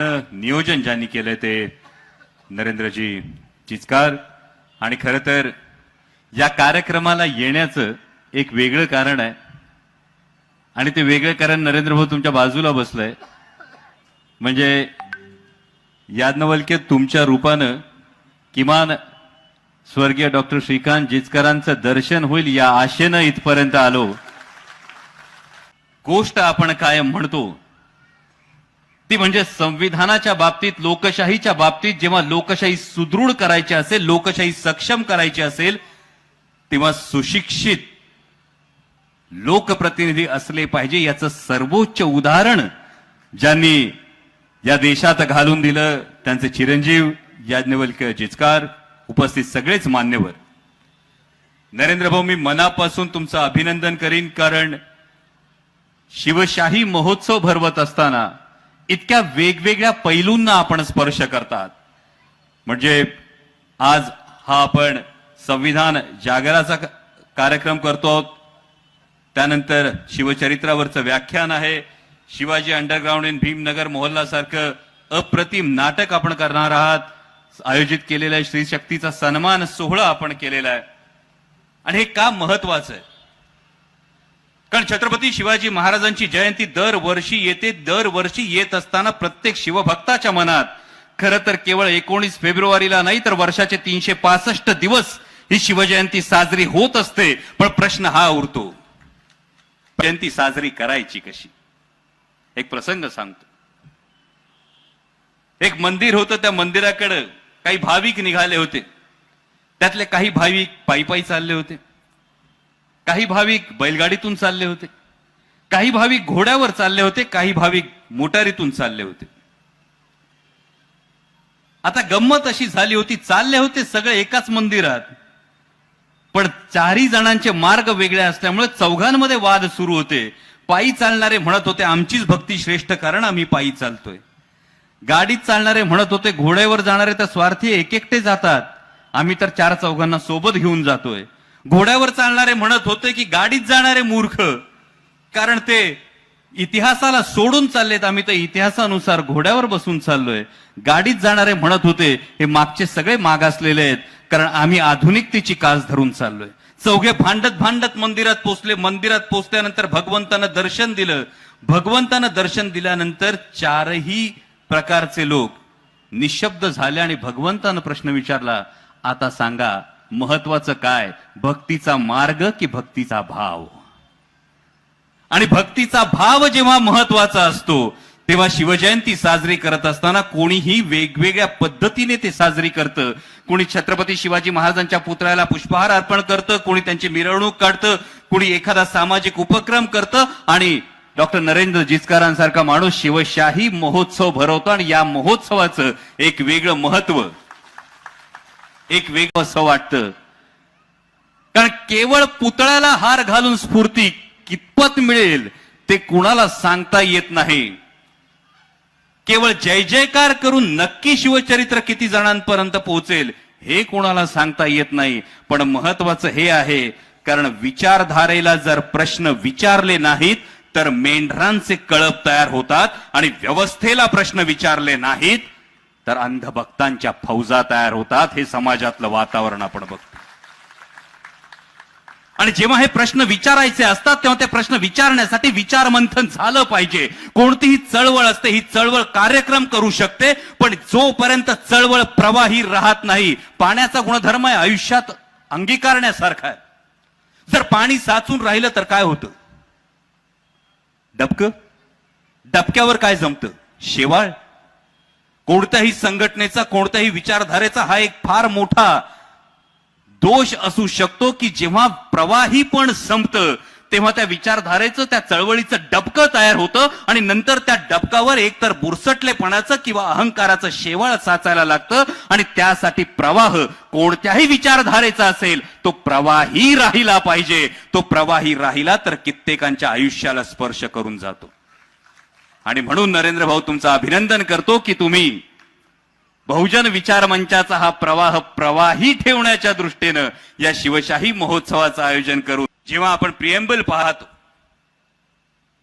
नियोजन ज्यांनी केलं ते नरेंद्रजी चिचकार. आणि खरं तर या कार्यक्रमाला येण्याचं एक वेगळं कारण आहे आणि ते वेगळं कारण नरेंद्र भाऊ तुमच्या बाजूला बसलंय. म्हणजे याज्ञवल्क्य तुमच्या रूपानं किमान स्वर्गीय डॉक्टर श्रीकांत जिचकरांचं दर्शन होईल या आशेनं इथपर्यंत आलो. गोष्ट आपण कायम म्हणतो ती म्हणजे संविधानाच्या बाबतीत, लोकशाहीच्या बाबतीत जेव्हा लोकशाही सुदृढ करायची असेल, लोकशाही सक्षम करायची असेल, तेव्हा सुशिक्षित लोकप्रतिनिधी असले पाहिजे. याचं सर्वोच्च उदाहरण ज्यांनी या देशात घालून दिलं त्यांचे चिरंजीव याज्ञवल्क्य जिचकार, उपस्थित सगळेच मान्यवर. नरेंद्र भाऊ, मी मनापासून तुमचं अभिनंदन करीन, कारण शिवशाही महोत्सव भरवत असताना इतक्या वेगवेगळ्या पैलूंना आपण स्पर्श करतात. म्हणजे आज हा आपण संविधान जागराचा कार्यक्रम करतो, त्यानंतर शिवचरित्रावरचं व्याख्यान आहे, शिवाजी अंडरग्राउंड इन भीमनगर मोहल्ला सारखं अप्रतिम नाटक आपण करणार आहात, आयोजित केलेला आहे श्री शक्तीचा सन्मान सोहळा आपण केलेला आहे. आणि हे का महत्वाचं आहे? कारण छत्रपती शिवाजी महाराजांची जयंती दरवर्षी येते. दरवर्षी येत असताना प्रत्येक शिवभक्ताच्या मनात खरं तर केवळ 19 फेब्रुवारीला नाही तर वर्षाचे 365 दिवस ही शिवजयंती साजरी होत असते. पण प्रश्न हा उरतो, जयंती साजरी करायची कशी? एक प्रसंग सांगतो. एक मंदिर होतं, त्या मंदिराकडे काही भाविक निघाले होते. त्यातले काही भाविक पायी पायी चालले होते, काही भाविक बैलगाडीतून चालले होते, काही भाविक घोड्यावर चालले होते, काही भाविक मोटारीतून चालले होते. आता गंमत अशी झाली होती, चालले होते सगळे एकाच मंदिरात, पण चारही जणांचे मार्ग वेगळे असल्यामुळे चौघांमध्ये वाद सुरू होते. पायी चालणारे म्हणत होते आमचीच भक्ती श्रेष्ठ कारण आम्ही पायी चालतोय. गाडीत चालणारे म्हणत होते घोड्यावर जाणारे तर स्वार्थी एकटे जातात, आम्ही तर 4 चौघांना सोबत घेऊन जातोय. घोड्यावर चालणारे म्हणत होते की गाडीत जाणारे मूर्ख, कारण ते इतिहासाला सोडून चाललेत, आम्ही तर इतिहासानुसार घोड्यावर बसून चाललोय. गाडीत जाणारे म्हणत होते हे मागचे सगळे मागासलेले आहेत, कारण आम्ही आधुनिकतेची कास धरून चाललोय. चौघे भांडत भांडत मंदिरात पोचले. मंदिरात पोचल्यानंतर भगवंतानं दर्शन दिलं. भगवंतानं दर्शन दिल्यानंतर 4ही प्रकारचे लोक निशब्द झाले आणि भगवंतानं प्रश्न विचारला, आता सांगा महत्वाचं काय, भक्तीचा मार्ग की भक्तीचा भाव? आणि भक्तीचा भाव जेव्हा महत्वाचा असतो तेव्हा शिवजयंती साजरी करत असताना कोणीही वेगवेगळ्या पद्धतीने ते साजरी करतं. कोणी छत्रपती शिवाजी महाराजांच्या पुतळ्याला पुष्पहार अर्पण करतं, कोणी त्यांची मिरवणूक काढतं, कोणी एखादा सामाजिक उपक्रम करतं, आणि डॉक्टर नरेंद्र जिचकारांसारखा माणूस शिवशाही महोत्सव भरवतो. आणि या महोत्सवाचं एक वेगळं महत्व, एक वेगळं असं वाटतं. कारण केवळ पुतळ्याला हार घालून स्फूर्ती कितपत मिळेल ते कुणाला सांगता येत नाही. केवळ जय जयकार करून नक्की शिवचरित्र किती जणांपर्यंत पोहोचेल हे कोणाला सांगता येत नाही. पण महत्वाचं हे आहे, कारण विचारधारेला जर प्रश्न विचारले नाहीत तर मेंढरांचे कळप तयार होतात, आणि व्यवस्थेला प्रश्न विचारले नाहीत तर अंधभक्तांच्या फौजा तयार होतात. हे समाजातलं वातावरण आपण बघतो. आणि जेव्हा हे प्रश्न विचारायचे असतात तेव्हा ते प्रश्न विचारण्यासाठी विचार मंथन झालं पाहिजे. कोणतीही चळवळ असते, ही चळवळ कार्यक्रम करू शकते, पण जोपर्यंत चळवळ प्रवाही राहत नाही, पाण्याचा गुणधर्म आहे आयुष्यात अंगीकारण्यासारखा आहे. जर पाणी साचून राहिलं तर काय होतं? डबक्यावर काय जमतं? शेवाळ. कोणत्याही संघटनेचा, कोणत्याही विचारधारेचा हा एक फार मोठा दोष असू शकतो की जेव्हा प्रवाही पण संपतं तेव्हा त्या विचारधारेचं, त्या चळवळीचं डबकं तयार होतं, आणि नंतर त्या डबकावर एकतर बुरसटलेपणाचं किंवा अहंकाराचं शेवाळ साचायला लागतं. आणि त्यासाठी प्रवाह कोणत्याही विचारधारेचा असेल तो प्रवाही राहिला पाहिजे. तो प्रवाही राहिला तर कित्येकांच्या आयुष्याला स्पर्श करून जातो. आणि म्हणून नरेंद्र भाऊ तुमचं अभिनंदन करतो की तुम्ही बहुजन विचार मंचाचा हा प्रवाह प्रवाही ठेवण्याच्या दृष्टीनं या शिवशाही महोत्सवाचं आयोजन करून जेव्हा आपण प्रिएम्बल पाहतो,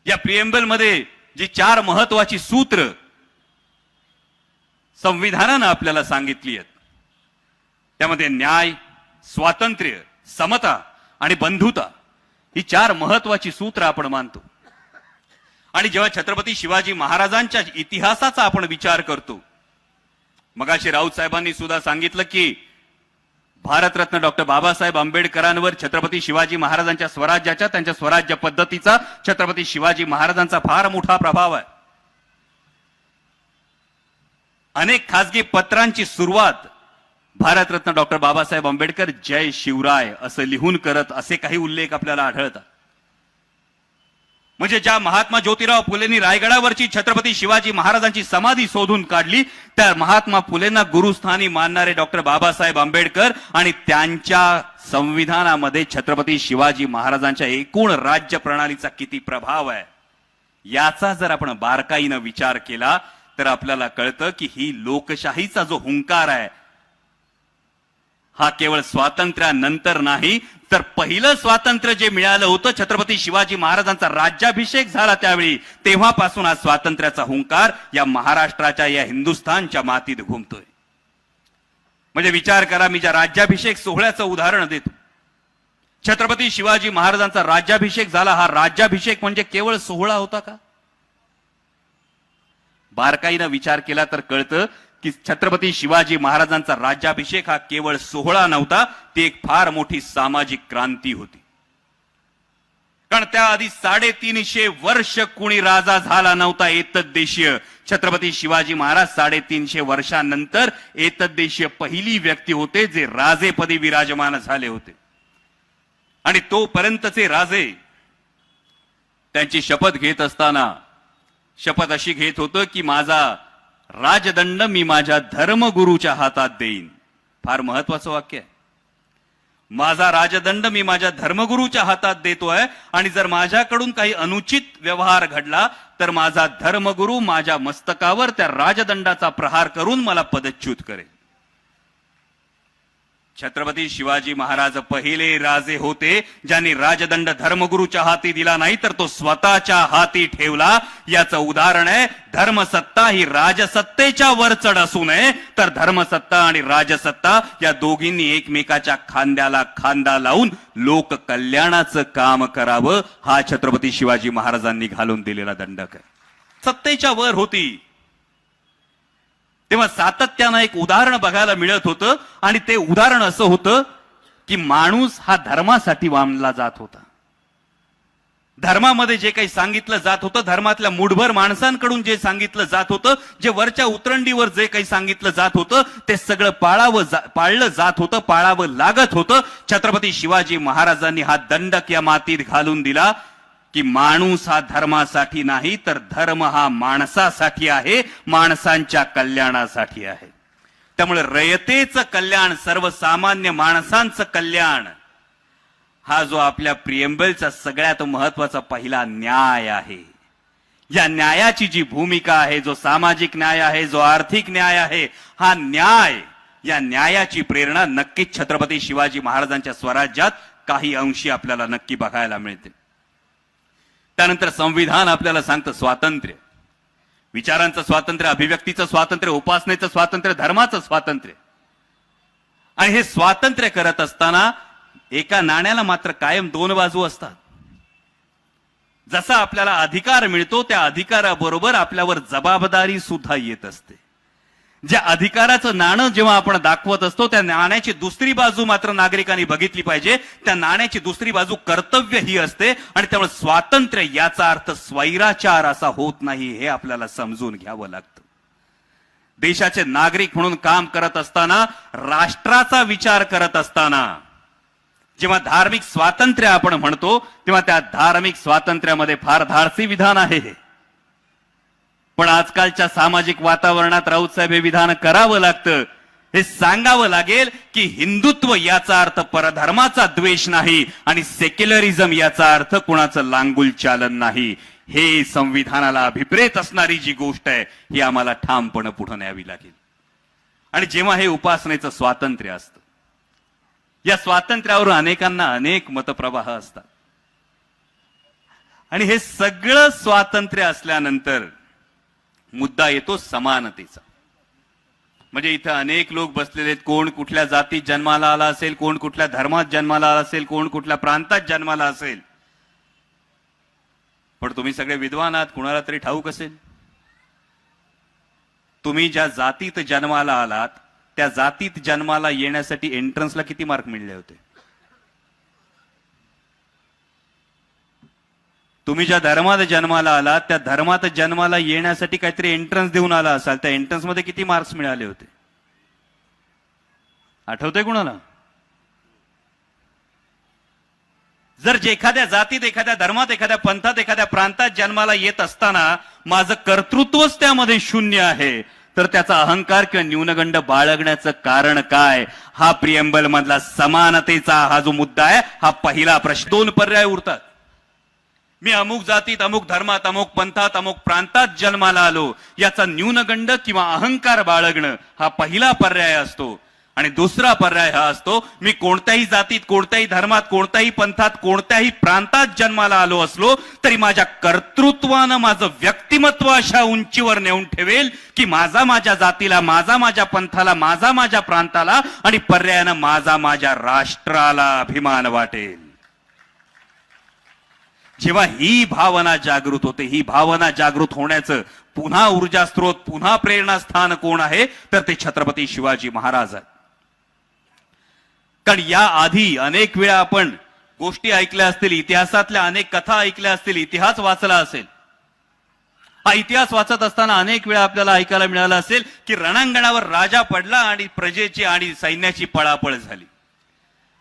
या प्रिएम्बल मध्ये जी 4 महत्वाची सूत्र संविधानानं आपल्याला सांगितली आहेत त्यामध्ये न्याय, स्वातंत्र्य, समता आणि बंधुता ही 4 महत्वाची सूत्र आपण मानतो. आणि जेव्हा छत्रपती शिवाजी महाराजांच्या इतिहासाचा आपण विचार करतो, मगाशी राऊत साहेबांनी सुद्धा सांगितलं की भारतरत्न डॉक्टर बाबासाहेब आंबेडकरांवर छत्रपती शिवाजी महाराजांच्या स्वराज्याच्या, त्यांच्या स्वराज्य पद्धतीचा, छत्रपती शिवाजी महाराजांचा फार मोठा प्रभाव आहे. अनेक खासगी पत्रांची सुरुवात भारतरत्न डॉक्टर बाबासाहेब आंबेडकर जय शिवराय असं लिहून करत, असे काही उल्लेख आपल्याला आढळतात. म्हणजे ज्या महात्मा ज्योतिराव फुलेंनी रायगडावरची छत्रपती शिवाजी महाराजांची समाधी शोधून काढली, त्या महात्मा फुलेंना गुरुस्थानी मानणारे डॉक्टर बाबासाहेब आंबेडकर आणि त्यांच्या संविधानामध्ये छत्रपती शिवाजी महाराजांच्या एकूण राज्य प्रणालीचा किती प्रभाव आहे याचा जर आपण बारकाईनं विचार केला तर आपल्याला कळतं की ही लोकशाहीचा जो हुंकार आहे हा केवळ स्वातंत्र्यानंतर नाही, तर पहिलं स्वातंत्र्य जे मिळालं होतं छत्रपती शिवाजी महाराजांचा राज्याभिषेक झाला त्यावेळी, तेव्हापासून हा स्वातंत्र्याचा हुंकार या महाराष्ट्राच्या, या हिंदुस्थानच्या मातीत घुमतोय. म्हणजे विचार करा, मी ज्या राज्याभिषेक सोहळ्याचं उदाहरण देतो, छत्रपती शिवाजी महाराजांचा राज्याभिषेक झाला. हा राज्याभिषेक म्हणजे केवळ सोहळा होता का? बारकाईनं विचार केला तर कळतं की छत्रपती शिवाजी महाराजांचा राज्याभिषेक हा केवळ सोहळा नव्हता, ती एक फार मोठी सामाजिक क्रांती होती. कारण त्याआधी 350 वर्ष कुणी राजा झाला नव्हता एतद्देशीय. छत्रपती शिवाजी महाराज 350 वर्षांनंतर एतद्देशीय पहिली व्यक्ती होते जे राजेपदी विराजमान झाले होते. आणि तोपर्यंतचे राजे त्यांची शपथ घेत असताना शपथ अशी घेत होतं की माझा राजदंड मी माझ्या धर्मगुरूच्या हातात देईन. फार महत्वाचं वाक्य आहे. माझा राजदंड मी माझ्या धर्मगुरूच्या हातात देतोय आणि जर माझ्याकडून काही अनुचित व्यवहार घडला तर माझा धर्मगुरू माझ्या मस्तकावर त्या राजदंडाचा प्रहार करून मला पदच्युत करेल. छत्रपती शिवाजी महाराज पहिले राजे होते ज्यांनी राजदंड धर्मगुरूच्या हाती दिला नाही तर तो स्वतःच्या हाती ठेवला. याचं उदाहरण आहे धर्मसत्ता ही राजसत्तेच्या वर चढ असू नये, तर धर्मसत्ता आणि राजसत्ता या दोघींनी एकमेकाच्या खांद्याला खांदा लावून लोक कल्याणाचं काम करावं, हा छत्रपती शिवाजी महाराजांनी घालून दिलेला दंडक आहे. सत्तेच्या वर होती तेव्हा सातत्यानं एक उदाहरण बघायला मिळत होतं आणि ते उदाहरण असं होतं की माणूस हा धर्मासाठी मानला जात होता. धर्मामध्ये जे काही सांगितलं जात होतं, धर्मातल्या मूठभर माणसांकडून जे सांगितलं जात होतं, जे वरच्या उतरंडीवर जे काही सांगितलं जात होतं ते सगळं पाळलं जात होतं, पाळावं लागत होतं. छत्रपती शिवाजी महाराजांनी हा दंडक या मातीत घालून दिला की माणूस हा धर्मासाठी नाही तर धर्म हा माणसासाठी आहे, माणसांच्या कल्याणासाठी आहे. त्यामुळे रयतेचं कल्याण, सर्वसामान्य माणसांचं कल्याण हा जो आपल्या प्रिएम्बलचा सगळ्यात महत्वाचा पहिला न्याय आहे. या न्यायाची जी भूमिका आहे, जो सामाजिक न्याय आहे, जो आर्थिक न्याय आहे, हा न्याय, या न्यायाची प्रेरणा नक्कीच छत्रपती शिवाजी महाराजांच्या स्वराज्यात काही अंशी आपल्याला नक्की बघायला मिळते. त्यानंतर संविधान आपल्याला सांगतं स्वातंत्र्य, विचारांचं स्वातंत्र्य, अभिव्यक्तीचं स्वातंत्र्य, उपासनेचं स्वातंत्र्य, धर्माचं स्वातंत्र्य. आणि हे स्वातंत्र्य करत असताना एका नाण्याला मात्र कायम 2 बाजू असतात. जसा आपल्याला अधिकार मिळतो त्या अधिकाराबरोबर आपल्यावर जबाबदारी सुद्धा येत असते. ज्या अधिकाराचं नाणं जेव्हा आपण दाखवत असतो त्या नाण्याची दुसरी बाजू मात्र नागरिकांनी बघितली पाहिजे. त्या नाण्याची दुसरी बाजू कर्तव्य ही असते आणि त्यामुळे स्वातंत्र्य याचा अर्थ स्वैराचार असा होत नाही, हे आपल्याला समजून घ्यावं लागतं. देशाचे नागरिक म्हणून काम करत असताना, राष्ट्राचा विचार करत असताना जेव्हा धार्मिक स्वातंत्र्य आपण म्हणतो तेव्हा त्या धार्मिक स्वातंत्र्यामध्ये फार धाडसी विधान आहे. पण आजकालच्या सामाजिक वातावरणात राऊत साहेब हे विधान करावं लागतं. हे सांगावं लागेल की हिंदुत्व याचा अर्थ परधर्माचा द्वेष नाही आणि सेक्युलरिझम याचा अर्थ कुणाचं लांगुल चालन नाही. हे संविधानाला अभिप्रेत असणारी जी गोष्ट आहे ही आम्हाला ठामपणे पुढे न्यावी लागेल. आणि जेव्हा हे उपासनेचं स्वातंत्र्य असतं, या स्वातंत्र्यावर अनेकांना अनेक मतप्रवाह असतात. आणि हे सगळं स्वातंत्र्य असल्यानंतर मुद्दा येतो समानतेचा. म्हणजे इथं अनेक लोक बसलेले आहेत, कोण कुठल्या जातीत जन्माला आला असेल, कोण कुठल्या धर्मात जन्माला आला असेल, कोण कुठल्या प्रांतात जन्माला असेल, पण तुम्ही सगळे विद्वान आहात, कुणाला तरी ठाऊक असेल तुम्ही ज्या जातीत जन्माला आलात त्या जातीत जन्माला येण्यासाठी एंट्रन्सला किती मार्क मिळले होते? तुम्ही ज्या धर्मात जन्माला आलात त्या धर्मात जन्माला येण्यासाठी काहीतरी एंट्रन्स देऊन आला असाल, त्या एंट्रन्स मध्ये किती मार्क्स मिळाले होते? आठवतंय कुणाला? जर जे एखाद्या जातीत, एखाद्या धर्मात, एखाद्या पंथात, एखाद्या प्रांतात जन्माला येत असताना माझं कर्तृत्वच त्यामध्ये शून्य आहे, तर त्याचा अहंकार किंवा न्यूनगंड बाळगण्याचं कारण काय? हा प्रिएम्बल मधला समानतेचा हा जो मुद्दा आहे, हा पहिला प्रश्न. दोन पर्याय उरतात. मी अमुक जातीत, अमुक धर्मात, अमुक पंथात, अमुक प्रांतात जन्माला आलो, याचा न्यूनगंड किंवा अहंकार बाळगणं हा पहिला पर्याय असतो. आणि दुसरा पर्याय हा असतो, मी कोणत्याही जातीत, कोणत्याही धर्मात, कोणत्याही पंथात, कोणत्याही प्रांतात जन्माला आलो असलो तरी माझ्या कर्तृत्वानं माझं व्यक्तिमत्व अशा उंचीवर नेऊन ठेवेल की माझा माझ्या जातीला, माझा माझ्या पंथाला, माझा माझ्या प्रांताला आणि पर्यायानं माझा माझ्या राष्ट्राला अभिमान वाटेल. जेव्हा ही भावना जागृत होते, ही भावना जागृत होण्याचं पुन्हा ऊर्जा स्त्रोत, पुन्हा प्रेरणास्थान कोण आहे? तर ते छत्रपती शिवाजी महाराज आहेत. कारण या आधी अनेक वेळा आपण गोष्टी ऐकल्या असतील, इतिहासातल्या अनेक कथा ऐकल्या असतील, इतिहास वाचला असेल. हा इतिहास वाचत असताना अनेक वेळा आपल्याला ऐकायला मिळालं असेल की रणांगणावर राजा पडला आणि प्रजेची आणि सैन्याची पळापळ झाली.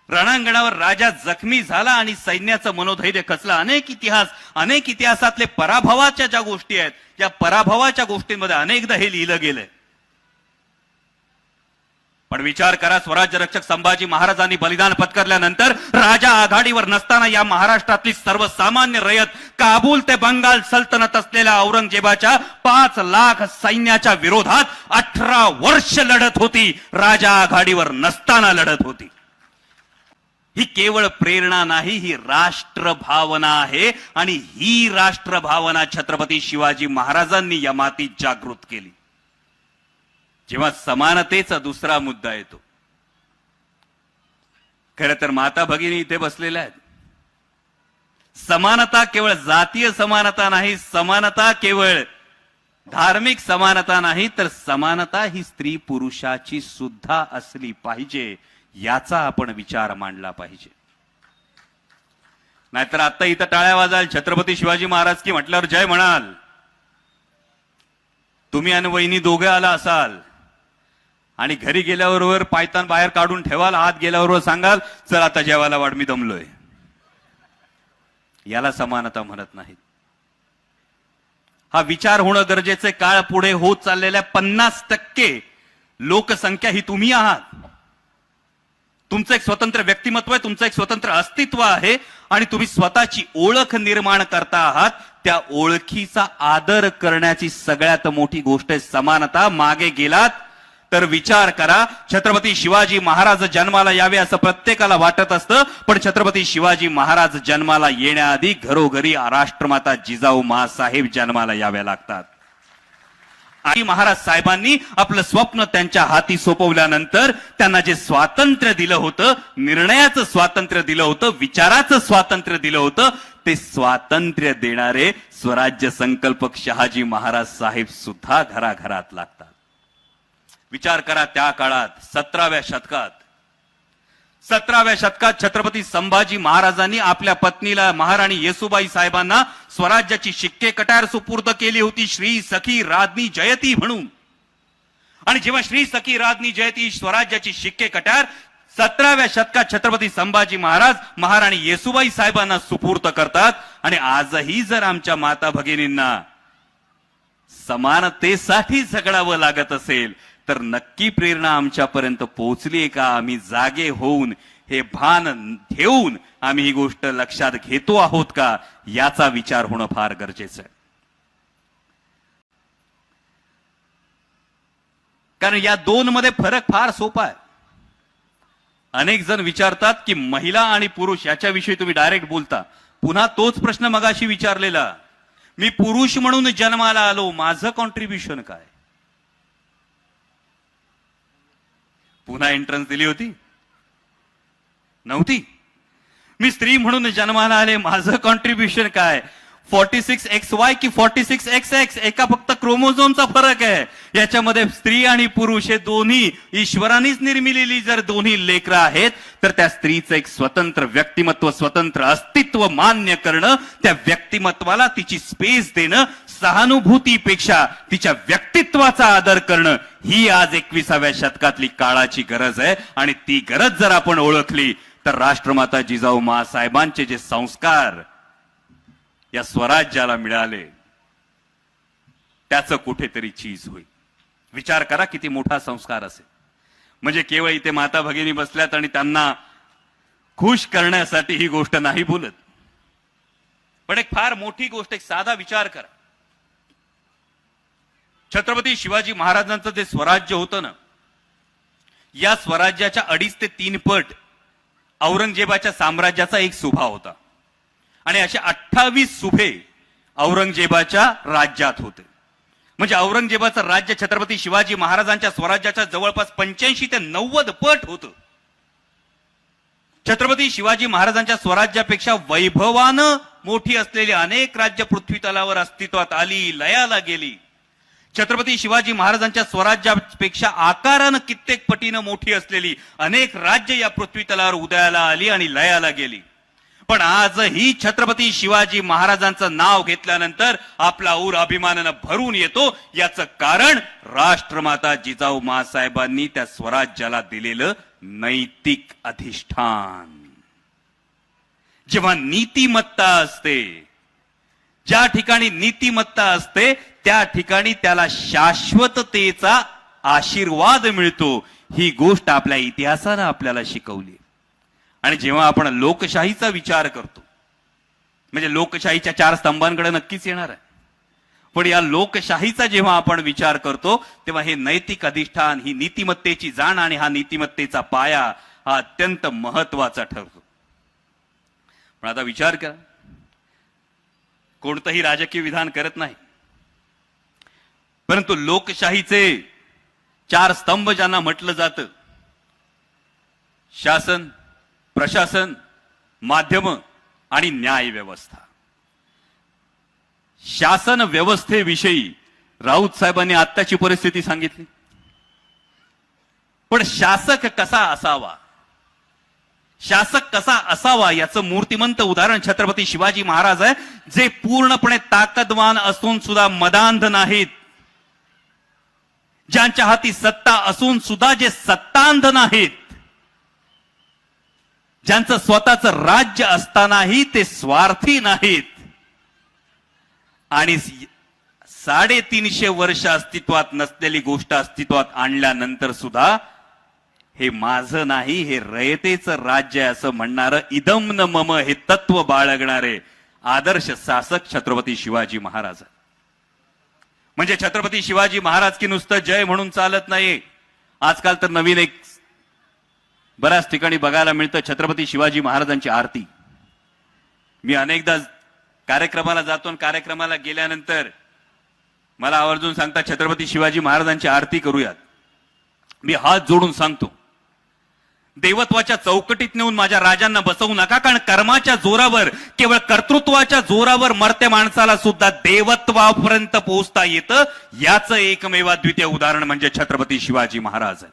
रणांगणावर राजा जखमी झाला आणि सैन्याचं मनोधैर्य खचलं. अनेक इतिहासातले पराभवाच्या ज्या गोष्टी आहेत, या पराभवाच्या गोष्टींमध्ये अनेकदा हे लिहिलं गेलंय. पण विचार करा, स्वराज्य रक्षक संभाजी महाराजांनी बलिदान पत्करल्यानंतर राजा आघाडीवर नसताना या महाराष्ट्रातली सर्वसामान्य रयत काबूल ते बंगाल सल्तनत असलेल्या औरंगजेबाच्या 5 लाख सैन्याच्या विरोधात 18 वर्ष लढत होती. राजा आघाडीवर नसताना लढत होती. ही केवळ प्रेरणा नाही, ही राष्ट्रभावना आहे. आणि ही राष्ट्रभावना छत्रपती शिवाजी महाराजांनी या मातीत जागृत केली. जेव्हा समानतेचा दुसरा मुद्दा येतो, खरं तर माता भगिनी इथे बसलेल्या आहेत. समानता केवळ जातीय समानता नाही, समानता केवळ धार्मिक समानता नाही, तर समानता ही स्त्री पुरुषाची सुद्धा असली पाहिजे, याचा आपण विचार मांडला पाहिजे. नाहीतर आता इथं टाळ्या वाजाल, छत्रपती शिवाजी महाराज की म्हटल्यावर जय म्हणाल, तुम्ही आणि वहिनी दोघे आला असाल आणि घरी गेल्याबरोबर पायतान बाहेर काढून ठेवाल, आत गेल्याबरोबर सांगाल चल आता जेवायला वाढ, मी दमलोय. याला समानता म्हणत नाहीत. हा विचार होणं गरजेचं. काळ पुढे होत चाललेल्या 50% लोकसंख्या ही तुम्ही आहात. तुमचं एक स्वतंत्र व्यक्तिमत्व आहे, तुमचं एक स्वतंत्र अस्तित्व आहे आणि तुम्ही स्वतःची ओळख निर्माण करता आहात. त्या ओळखीचा आदर करण्याची सगळ्यात मोठी गोष्ट आहे समानता. मागे गेलात तर विचार करा, छत्रपती शिवाजी महाराज जन्माला यावे असं प्रत्येकाला वाटत असतं, पण छत्रपती शिवाजी महाराज जन्माला येण्याआधी घरोघरी राष्ट्रमाता जिजाऊ माँसाहेब जन्माला याव्या लागतात. आणि महाराज साहेबांनी आपलं स्वप्न त्यांच्या हाती सोपवल्यानंतर त्यांना जे स्वातंत्र्य दिलं होतं, निर्णयाचं स्वातंत्र्य दिलं होतं, विचाराचं स्वातंत्र्य दिलं होतं, ते स्वातंत्र्य देणारे स्वराज्य संकल्पक शहाजी महाराज साहेब सुद्धा घराघरात लागतात. विचार करा, त्या काळात 17व्या शतकात छत्रपती संभाजी महाराजांनी आपल्या पत्नीला महाराणी येसूबाई साहेबांना स्वराज्याची शिक्के कटार सुपूर्द केली होती, श्री सखी राज्ञी जयती म्हणून. आणि जेव्हा श्री सखी राज्ञी जयती स्वराज्याची शिक्के कटार 17व्या शतकात छत्रपती संभाजी महाराज महाराणी येसूबाई साहेबांना सुपूर्द करतात, आणि आजही जर आमच्या माता भगिनींना समानतेसाठी झगडावं लागत असेल तर नक्की प्रेरणा आमच्यापर्यंत पोहोचली का? आम्ही जागे होऊन हे भान ठेवून आम्ही ही गोष्ट लक्षात घेतो आहोत का? याचा विचार होणं फार गरजेचं आहे. कारण या दोन मध्ये फरक फार सोपा आहे. अनेक जण विचारतात की महिला आणि पुरुष याच्याविषयी तुम्ही डायरेक्ट बोलता. पुन्हा तोच प्रश्न मगाशी विचारलेला, मी पुरुष म्हणून जन्माला आलो, माझं कॉन्ट्रीब्युशन काय? पुन्हा एंट्रन्स दिली होती? नव्हती. मी स्त्री म्हणून जन्माला आले, माझं कॉन्ट्रीब्युशन काय? 46XY की 46XX? एका फक्त क्रोमोझोमचा फरक आहे. याच्यामध्ये स्त्री आणि पुरुष हे दोन्ही ईश्वरानेच निर्मिलेली जर दोन्ही लेकरं आहेत, तर त्या स्त्रीचं एक स्वतंत्र व्यक्तिमत्व, स्वतंत्र अस्तित्व मान्य करणं, त्या व्यक्तिमत्वाला तिची स्पेस देणं, सहानुभूतीपेक्षा तिच्या व्यक्तित्वाचा आदर करणं, ही आज 21व्या शतकातली काळाची गरज आहे. आणि ती गरज जर आपण ओळखली तर राष्ट्रमाता जिजाऊ माँसाहेबांचे जे संस्कार या स्वराज्याला मिळाले त्याचं कुठेतरी चीज होईल. विचार करा किती मोठा संस्कार असेल. म्हणजे केवळ इथे माता भगिनी बसल्यात आणि त्यांना खुश करण्यासाठी ही गोष्ट नाही बोलत, पण एक फार मोठी गोष्ट, एक साधा विचार करा. छत्रपती शिवाजी महाराजांचं जे स्वराज्य होतं ना, या स्वराज्याच्या 2.5 ते 3 पट औरंगजेबाच्या साम्राज्याचा एक सुभा होता. आणि असे 28 सुभे औरंगजेबाच्या राज्यात होते. म्हणजे औरंगजेबाचं राज्य छत्रपती शिवाजी महाराजांच्या स्वराज्याच्या जवळपास 85 ते 90 पट होतं. छत्रपती शिवाजी महाराजांच्या स्वराज्यापेक्षा वैभवानं मोठी असलेली अनेक राज्य पृथ्वी तलावर अस्तित्वात आली, लयाला गेली. छत्रपती शिवाजी महाराजांच्या स्वराज्यापेक्षा आकारानं कित्येक पटीनं मोठी असलेली अनेक राज्य या पृथ्वी तलावर उदयाला आली आणि लयाला गेली. पण आजही छत्रपती शिवाजी महाराजांचं नाव घेतल्यानंतर आपला ऊर अभिमानानं भरून येतो. याचं कारण राष्ट्रमाता जिजाऊ माँसाहेबांनी त्या स्वराज्याला दिलेलं नैतिक अधिष्ठान. जेव्हा नीतिमत्ता असते, ज्या ठिकाणी नीतिमत्ता असते त्या ठिकाणी त्याला शाश्वततेचा आशीर्वाद मिळतो. ही गोष्ट आपल्या इतिहासानं आपल्याला शिकवली. आणि जेव्हा आपण लोकशाहीचा विचार करतो, म्हणजे लोकशाहीच्या 4 स्तंभांकडे नक्कीच येणार आहे, पण या लोकशाहीचा जेव्हा आपण विचार करतो तेव्हा हे नैतिक अधिष्ठान, ही नीतिमत्तेची जाण आणि हा नीतिमत्तेचा पाया हा अत्यंत महत्वाचा ठरतो. पण आता विचार करा, कोणतंही राजकीय विधान करत नाही, परंतु लोकशाहीचे 4 स्तंभ ज्यांना म्हटलं जातं, शासन, प्रशासन, माध्यम आणि न्याय व्यवस्था. शासन व्यवस्थेविषयी राऊत साहेबांनी आत्ताची परिस्थिती सांगितली. पण शासक कसा असावा, शासक कसा असावा याचं मूर्तिमंत उदाहरण छत्रपती शिवाजी महाराज आहे, जे पूर्णपणे ताकदवान असून सुद्धा मदांध नाहीत, ज्यांच्या हाती सत्ता असून सुद्धा जे सत्तांध नाहीत, ज्यांचं स्वतःचं राज्य असतानाही ते स्वार्थी नाहीत, आणि 350 वर्ष अस्तित्वात नसलेली गोष्ट अस्तित्वात आणल्यानंतर सुद्धा हे माझं नाही, हे रयतेचं राज्य आहे असं म्हणणारं इदम न मम हे तत्व बाळगणारे आदर्श शासक छत्रपती शिवाजी महाराज. म्हणजे छत्रपती शिवाजी महाराज की नुसतं जय म्हणून चालत नाही. आजकाल तर नवीन एक बऱ्याच ठिकाणी बघायला मिळतं, छत्रपती शिवाजी महाराजांची आरती. मी अनेकदा कार्यक्रमाला जातो आणि कार्यक्रमाला गेल्यानंतर मला आवर्जून सांगतात छत्रपती शिवाजी महाराजांची आरती करूयात. मी हात जोडून सांगतो, देवत्वाच्या चौकटीत नेऊन माझ्या राजांना बसवू नका, कारण कर्माच्या जोरावर, केवळ कर्तृत्वाच्या जोरावर मर्त्य माणसाला सुद्धा देवत्वापर्यंत पोहोचता येतं. याचं एकमेव द्वितीय उदाहरण म्हणजे छत्रपती शिवाजी महाराज.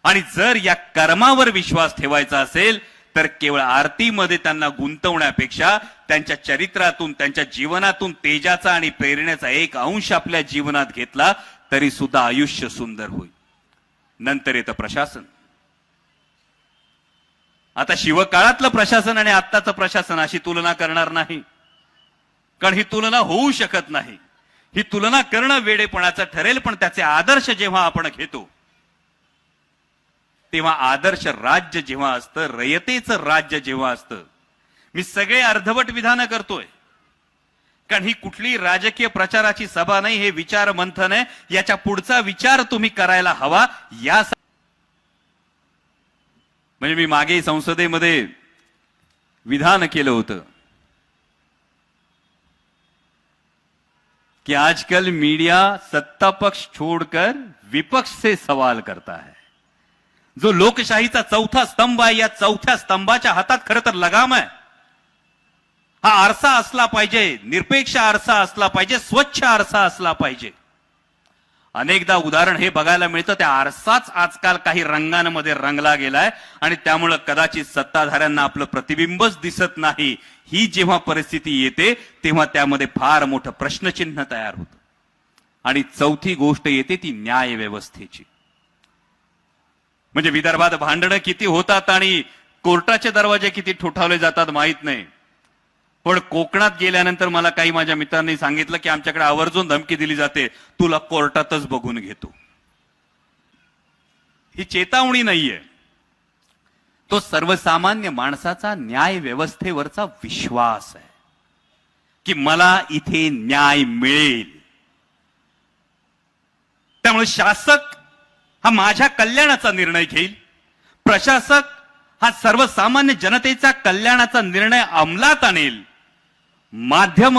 आणि जर या कर्मावर विश्वास ठेवायचा असेल तर केवळ आरतीमध्ये त्यांना गुंतवण्यापेक्षा त्यांच्या चरित्रातून, त्यांच्या जीवनातून तेजाचा आणि प्रेरणेचा एक अंश आपल्या जीवनात घेतला तरी सुद्धा आयुष्य सुंदर होईल. नंतर येतं प्रशासन. आता शिवकाळातलं प्रशासन आणि आत्ताचं प्रशासन अशी तुलना करणार नाही, कारण ही तुलना होऊ शकत नाही. ही तुलना करणं वेडेपणाचं ठरेल. पण त्याचे आदर्श जेव्हा आपण घेतो तेव्हा आदर्श राज्य जेव्हा असतं, रयतेचं राज्य जेव्हा असतं, मी सगळे अर्धवट विधानं करतोय कारण ही कुठली राजकीय प्रचाराची सभा नाही, हे विचार मंथन आहे. याच्या पुढचा विचार तुम्ही करायला हवा. या म्हणजे मी मागे संसदेमध्ये विधान केलं होतं कि आजकल मीडिया सत्ता पक्ष छोड़कर विपक्ष से सवाल करता है. जो लोकशाहीचा चौथा स्तंभ आहे, या चौथ्या स्तंभाच्या हातात खरं तर लगाम आहे. हा आरसा असला पाहिजे, निरपेक्ष आरसा असला पाहिजे, स्वच्छ आरसा असला पाहिजे. अनेकदा उदाहरण हे बघायला मिळतं, त्या आरसाच आजकाल काही रंगांमध्ये रंगला गेलाय आणि त्यामुळं कदाचित सत्ताधाऱ्यांना आपलं प्रतिबिंबच दिसत नाही. ही जेव्हा परिस्थिती येते तेव्हा त्यामध्ये फार मोठं प्रश्नचिन्ह तयार होतं. आणि चौथी गोष्ट येते ती न्याय व्यवस्थेची. म्हणजे विदर्भात भांडणं किती होतात आणि कोर्टाचे दरवाजे किती ठोठावले जातात माहित नाही, पण कोकणात गेल्यानंतर मला काही माझ्या मित्रांनी सांगितलं की आमच्याकडे आवर्जून धमकी दिली जाते, तुला कोर्टातच बघून घेतो. ही चेतावणी नाहीये, तो सर्वसामान्य माणसाचा न्याय व्यवस्थेवरचा विश्वास आहे की मला इथे न्याय मिळेल. त्यामुळे शासक हा माझ्या कल्याणाचा निर्णय घेईल, प्रशासक हा सर्वसामान्य जनतेचा कल्याणाचा निर्णय अंमलात आणेल, माध्यम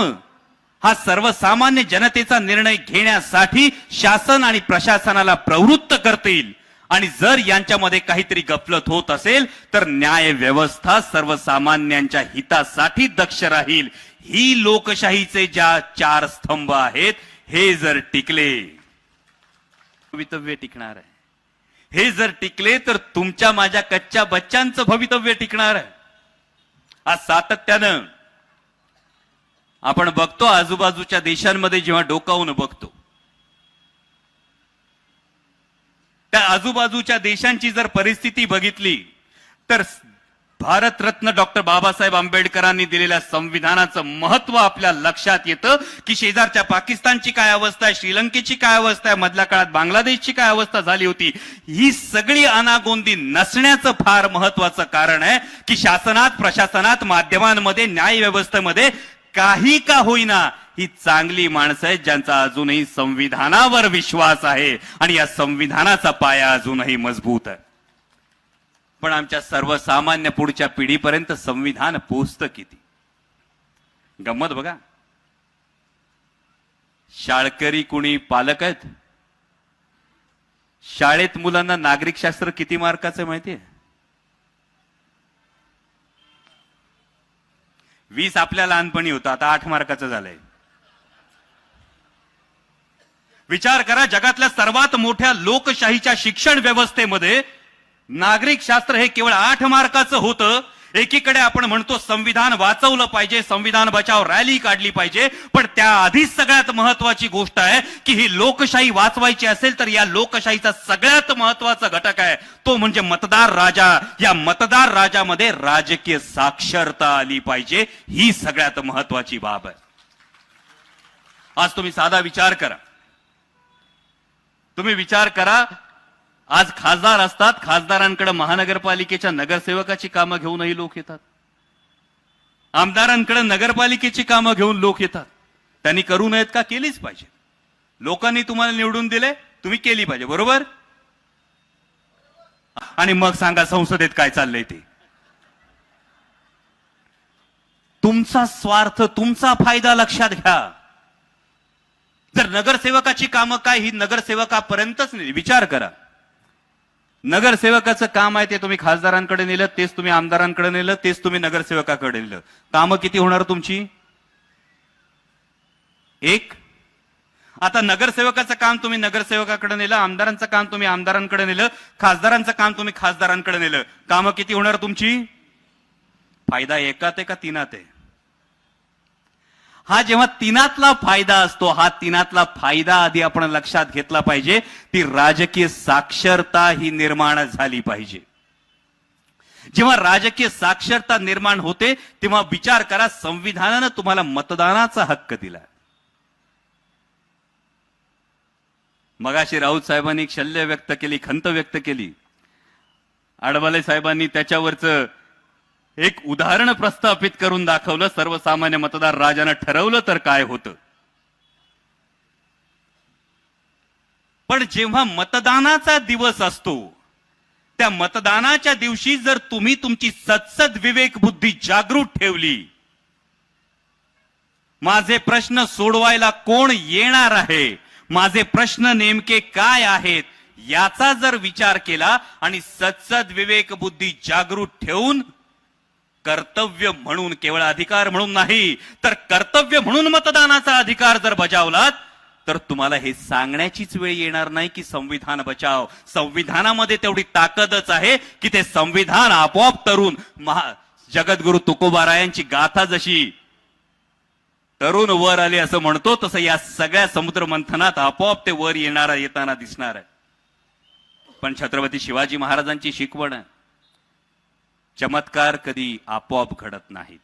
हा सर्वसामान्य जनतेचा निर्णय घेण्यासाठी शासन आणि प्रशासनाला प्रवृत्त करतील. आणि जर यांच्यामध्ये काहीतरी गफलत होत असेल तर न्याय व्यवस्था सर्वसामान्यांच्या हितासाठी दक्ष राहील. ही लोकशाहीचे ज्या चार स्तंभ आहेत, हे जर टिकले, भवितव्य टिकणार आहे. हे जर टिकले तर तुमच्या माझ्या कच्च्या बच्चांचं भवितव्य टिकणार आहे. आज सातत्यानं आपण बघतो, आजूबाजूच्या देशांमध्ये जेव्हा डोकावून बघतो, त्या आजूबाजूच्या देशांची जर परिस्थिती बघितली तर भारतरत्न डॉक्टर बाबासाहेब आंबेडकरांनी दिलेल्या संविधानाचं महत्व आपल्या लक्षात येतं की शेजारच्या पाकिस्तानची काय अवस्था आहे, श्रीलंकेची काय अवस्था आहे, मधल्या काळात बांगलादेशची काय अवस्था झाली होती. ही सगळी अनागोंदी नसण्याचं फार महत्वाचं कारण आहे की शासनात, प्रशासनात, माध्यमांमध्ये, न्याय व्यवस्थेमध्ये काही का होईना ही चांगली माणसं आहेत ज्यांचा अजूनही संविधानावर विश्वास आहे आणि या संविधानाचा पाया अजूनही मजबूत आहे. पण आमच्या सर्वसामान्य पुढच्या पिढीपर्यंत संविधान पोहोचतं किती? गंमत बघा, शाळकरी कुणी पालक आहेत, शाळेत मुलांना नागरिकशास्त्र किती मार्काचं माहितीये? 20 आपल्या लहानपणी होतं, आता 8 मार्काचं झालंय. विचार करा, जगातल्या सर्वात मोठ्या लोकशाहीच्या शिक्षण व्यवस्थेमध्ये नागरिक शास्त्र हे केवळ 8 मार्काचं होतं. एकीकडे आपण म्हणतो संविधान वाचवलं पाहिजे, संविधान बचाव रॅली काढली पाहिजे, पण त्याआधीच सगळ्यात महत्वाची गोष्ट आहे की ही लोकशाही वाचवायची असेल तर या लोकशाहीचा सगळ्यात महत्वाचा घटक आहे तो म्हणजे मतदार राजा. या मतदार राजामध्ये राजकीय साक्षरता आली पाहिजे, ही सगळ्यात महत्वाची बाब आहे. आज तुम्ही साधा विचार करा, तुम्ही विचार करा, आज खासदार असतात, खासदारांकडे महानगरपालिकेच्या नगरसेवकाची कामं घेऊनही लोक येतात, आमदारांकडे नगरपालिकेची कामं घेऊन लोक येतात. त्यांनी करू नयेत का? केलीच पाहिजे. लोकांनी तुम्हाला निवडून दिले, तुम्ही केली पाहिजे, बरोबर? आणि मग सांगा संसदेत काय चाललंय ते? तुमचा स्वार्थ, तुमचा फायदा लक्षात घ्या. जर नगरसेवकाची कामं काय ही नगरसेवकापर्यंतच नाही, विचार करा. नगरसेवकाचं काम आहे ते तुम्ही खासदारांकडे नेलं, तेच तुम्ही आमदारांकडे नेलं, तेच तुम्ही नगरसेवकाकडे नेलं. कामं किती होणार तुमची? एक. आता नगरसेवकाचं काम तुम्ही नगरसेवकाकडे नेलं, आमदारांचं काम तुम्ही आमदारांकडे नेलं, खासदारांचं काम तुम्ही खासदारांकडे नेलं. कामं किती होणार तुमची? फायदा एकात आहे का तीनात आहे? हा जेव्हा तीनातला फायदा असतो, हा तीनातला फायदा आधी आपण लक्षात घेतला पाहिजे. ती राजकीय साक्षरता ही निर्माण झाली पाहिजे. जेव्हा राजकीय साक्षरता निर्माण होते तेव्हा विचार करा, संविधानानं तुम्हाला मतदानाचा हक्क दिला. मगाशी राऊत साहेबांनी शल्य व्यक्त केली, खंत व्यक्त केली. आडवाले साहेबांनी त्याच्यावरचं एक उदाहरण प्रस्थापित करून दाखवलं. सर्वसामान्य मतदार राजानं ठरवलं तर काय होतं. पण जेव्हा मतदानाचा दिवस असतो, त्या मतदानाच्या दिवशी जर तुम्ही तुमची सदसद विवेक बुद्धी जागृत ठेवली, माझे प्रश्न सोडवायला कोण येणार आहे, माझे प्रश्न नेमके काय आहेत याचा जर विचार केला आणि सत्सद विवेक बुद्धी जागृत ठेवून कर्तव्य म्हणून, केवळ अधिकार म्हणून नाही तर कर्तव्य म्हणून मतदानाचा अधिकार जर बजावलात तर तुम्हाला हे सांगण्याचीच वेळ येणार नाही की संविधान बचाव. संविधानामध्ये तेवढी ताकदच आहे की ते संविधान आपोआप तरुण जगद्गुरु तुकोबारायांची गाथा जशी तरुण वर आले असं म्हणतो, तसं या सगळ्या समुद्र मंथनात आपोआप ते वर येताना दिसणार आहे. पण छत्रपती शिवाजी महाराजांची शिकवण आहे, चमत्कार कधी आपोआप घडत नाहीत.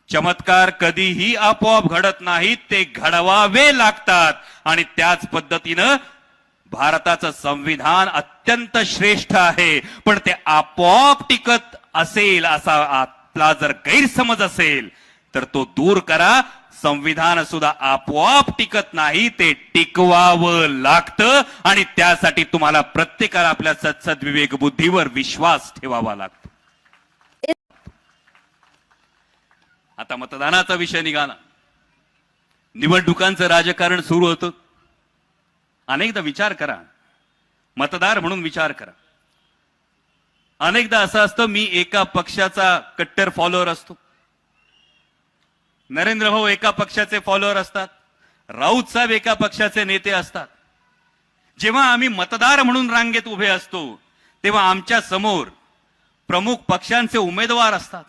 चमत्कार कधीही आपोआप घडत नाहीत, ते घडवावे लागतात. आणि त्याच पद्धतीनं भारताचं संविधान अत्यंत श्रेष्ठ आहे, पण ते आपोआप टिकत असेल असा आपला जर गैरसमज असेल तर तो दूर करा. संविधान सुद्धा आपोआप टिकत नाही, ते टिकवावं लागतं. आणि त्यासाठी तुम्हाला प्रत्येकाला आपल्या सत्सद विवेक बुद्धीवर विश्वास ठेवावा लागतो. आता मतदानाचा विषय निघाला, निवडणुकांचं राजकारण सुरू होतं. अनेकदा विचार करा, मतदार म्हणून विचार करा. अनेकदा असं असतं, मी एका पक्षाचा कट्टर फॉलोअर असतो, नरेंद्र भाऊ एका पक्षाचे फॉलोअर असतात, राऊत साहेब एका पक्षाचे नेते असतात. जेव्हा आम्ही मतदार म्हणून रांगेत उभे असतो तेव्हा आमच्या समोर प्रमुख पक्षांचे उमेदवार असतात.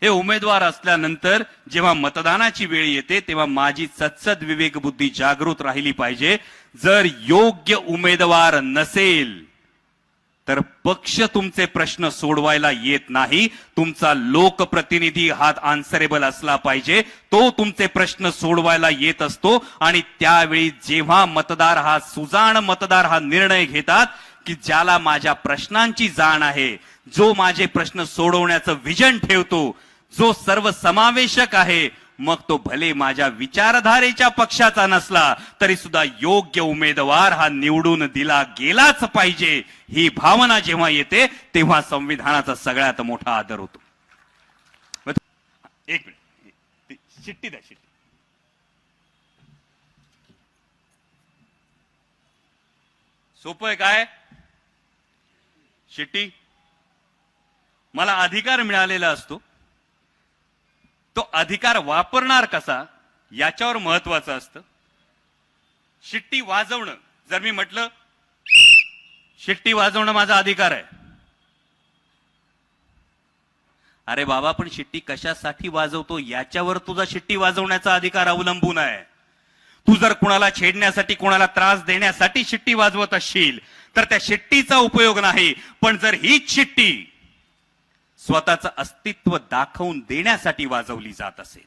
हे उमेदवार असल्यानंतर जेव्हा मतदानाची वेळ येते तेव्हा माझी सत्सद विवेक बुद्धी जागृत राहिली पाहिजे. जर योग्य उमेदवार नसेल तर पक्ष तुमचे प्रश्न सोडवायला येत नाही. तुमचा लोकप्रतिनिधी हात आन्सरेबल असला पाहिजे, तो तुमचे प्रश्न सोडवायला येत असतो. आणि त्यावेळी जेव्हा मतदार हा सुजाण मतदार हा निर्णय घेतात की ज्याला माझ्या प्रश्नांची जाण आहे, जो माझे प्रश्न सोडवण्याचं विजन ठेवतो, जो सर्वसमावेशक आहे, मग तो भले माझ्या विचारधारेच्या पक्षाचा नसला तरी सुद्धा योग्य उमेदवार हा निवडून दिला गेलाच पाहिजे. ही भावना जेव्हा येते तेव्हा संविधानाचा सगळ्यात मोठा आदर होतो. एक मिनिट, शिट्टी द्या, शिट्टी. सोपं आहे काय? शिट्टी. मला अधिकार मिळालेला असतो, तो अधिकार वापरणार कसा याच्यावर महत्वाचं असतं. शिट्टी वाजवणं, जर मी म्हटलं शिट्टी वाजवणं माझा अधिकार आहे, अरे बाबा पण शिट्टी कशासाठी वाजवतो याच्यावर तुझा शिट्टी वाजवण्याचा अधिकार अवलंबून आहे. तू जर कुणाला छेडण्यासाठी, कुणाला त्रास देण्यासाठी शिट्टी वाजवत असशील तर त्या शिट्टीचा उपयोग नाही. पण जर हीच शिट्टी स्वतःचं अस्तित्व दाखवून देण्यासाठी वाजवली जात असेल,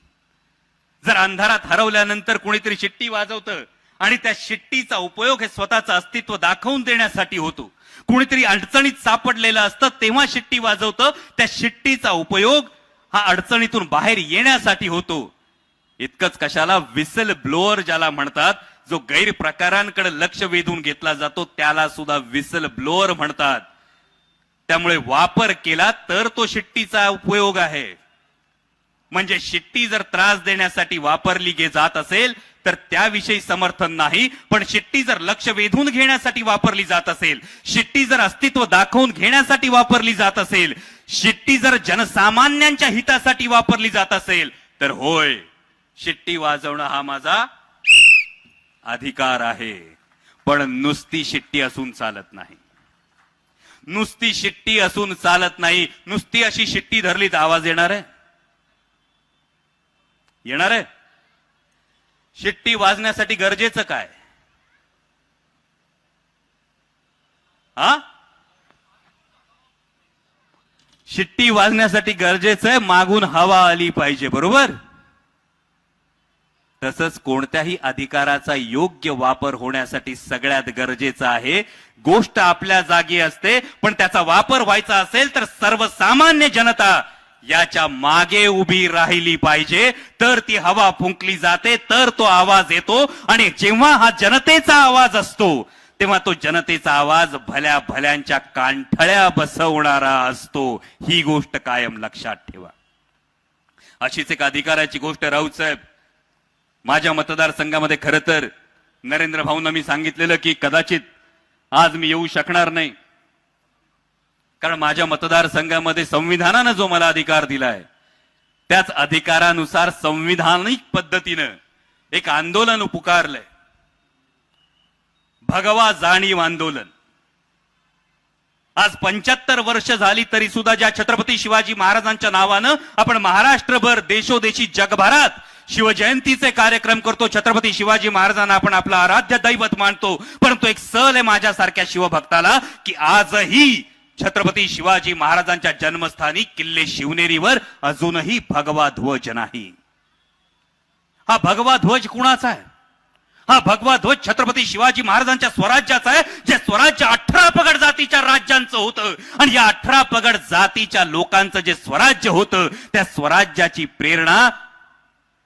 जर अंधारात हरवल्यानंतर कोणीतरी शिट्टी वाजवतं आणि त्या शिट्टीचा उपयोग हे स्वतःचं अस्तित्व दाखवून देण्यासाठी होतो, कोणीतरी अडचणीत सापडलेलं असतं तेव्हा शिट्टी वाजवतं, त्या शिट्टीचा उपयोग हा अडचणीतून बाहेर येण्यासाठी होतो. इतकंच कशाला, विसल ब्लोअर ज्याला म्हणतात, जो गैरप्रकारांकडे लक्ष वेधून घेतला जातो त्याला सुद्धा विसल ब्लोअर म्हणतात. त्यामुळे वापर केला तर तो शिट्टीचा उपयोग आहे. म्हणजे शिट्टी जर त्रास देण्यासाठी वापरली जात असेल तर त्याविषयी समर्थन नाही. पण शिट्टी जर लक्ष वेधून घेण्यासाठी वापरली जात असेल, शिट्टी जर अस्तित्व दाखवून घेण्यासाठी वापरली जात असेल, शिट्टी जर जनसामान्यांच्या हितासाठी वापरली जात असेल तर होय, शिट्टी वाजवणं हा माझा अधिकार आहे. पण नुसती शिट्टी असून चालत नाही. नुसती शिट्टी असून चालत नाही. नुसती अशी शिट्टी धरली तर आवाज येणार आहे? येणार आहे? शिट्टी वाजण्यासाठी गरजेचं काय? शिट्टी वाजण्यासाठी गरजेचं आहे मागून हवा आली पाहिजे, बरोबर? तसंच कोणत्याही अधिकाराचा योग्य वापर होण्यासाठी सगळ्यात गरजेचं आहे, गोष्ट आपल्या जागी असते पण त्याचा वापर व्हायचा असेल तर सर्वसामान्य जनता याच्या मागे उभी राहिली पाहिजे, तर ती हवा फुंकली जाते, तर तो आवाज येतो. आणि जेव्हा हा जनतेचा आवाज असतो तेव्हा तो जनतेचा आवाज भल्या भल्यांच्या कांठळ्या बसवणारा असतो. ही गोष्ट कायम लक्षात ठेवा. अशीच एक अधिकाराची गोष्ट राऊत साहेब माझ्या मतदारसंघामध्ये खरं तर नरेंद्र भाऊंना मी सांगितलेलं की कदाचित आज मी येऊ शकणार नाही, कारण माझ्या मतदारसंघामध्ये संविधानानं जो मला अधिकार दिलाय त्याच अधिकारानुसार संविधानिक पद्धतीनं एक आंदोलन पुकारलंय, भगवा जाणीव आंदोलन. आज 75 वर्ष झाली तरी सुद्धा ज्या छत्रपती शिवाजी महाराजांच्या नावानं आपण महाराष्ट्रभर, देशोदेशी, जगभरात शिवजयंतीचे कार्यक्रम करतो, छत्रपती शिवाजी महाराजांना आपण आपलं आराध्य दैवत मानतो, परंतु एक सल आहे माझ्यासारख्या शिवभक्ताला की आजही छत्रपती शिवाजी महाराजांच्या जन्मस्थानी किल्ले शिवनेरीवर अजूनही भगवा ध्वज नाही. हा भगवा ध्वज कुणाचा आहे? हा भगवा ध्वज छत्रपती शिवाजी महाराजांच्या स्वराज्याचा आहे, जे स्वराज्य 18 पगड जातीच्या राज्यांचं होतं. आणि या 18 पगड जातीच्या लोकांचं जे स्वराज्य होतं त्या स्वराज्याची प्रेरणा,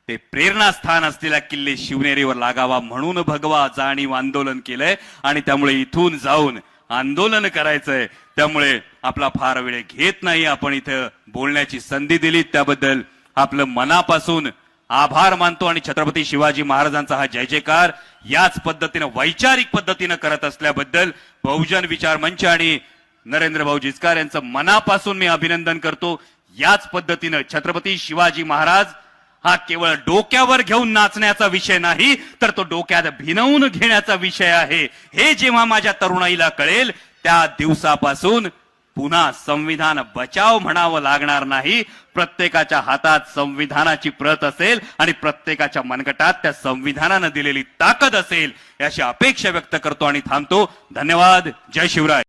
ते प्रेरणास्थान असलेल्या किल्ले शिवनेरीवर लागावा म्हणून भगवा जाणीव आंदोलन केलंय. आणि त्यामुळे इथून जाऊन आंदोलन करायचंय. त्यामुळे आपला फार वेळ घेत नाही, आपण इथं बोलण्याची संधी दिली त्याबद्दल आपलं मनापासून आभार मानतो. आणि छत्रपती शिवाजी महाराजांचा हा जय जयकार याच पद्धतीनं वैचारिक पद्धतीनं करत असल्याबद्दल बहुजन विचार मंच आणि नरेंद्र भाऊ जिचकार यांचं मनापासून मी अभिनंदन करतो. याच पद्धतीनं छत्रपती शिवाजी महाराज हा केवळ डोक्यावर घेऊन नाचण्याचा विषय नाही, तर तो डोक्यात भिनवून घेण्याचा विषय आहे. हे जेव्हा माझ्या तरुणाईला कळेल त्या दिवसापासून पुन्हा संविधान बचाव म्हणावं लागणार नाही. प्रत्येकाच्या हातात संविधानाची प्रत असेल आणि प्रत्येकाच्या मनगटात त्या संविधानानं दिलेली ताकद असेल, याची अपेक्षा व्यक्त करतो आणि थांबतो. धन्यवाद. जय शिवराय.